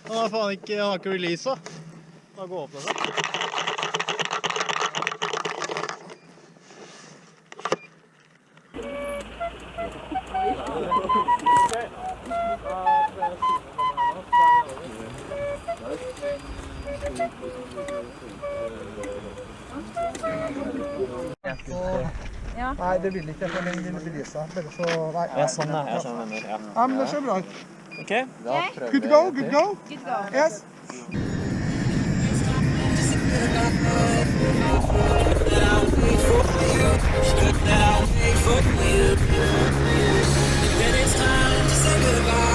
Han har faen ikke, han har ikke release da. Da går åpnet seg. Ja. Nei, det vil ikke. Jeg vil belyse. Bare så... Nei, Ja, sånn da. Jeg skjønner det. Ja. Ja, men det ser bra ut. Ok. Good to go, good to go. Good to go. Yes. Then it's time to say goodbye.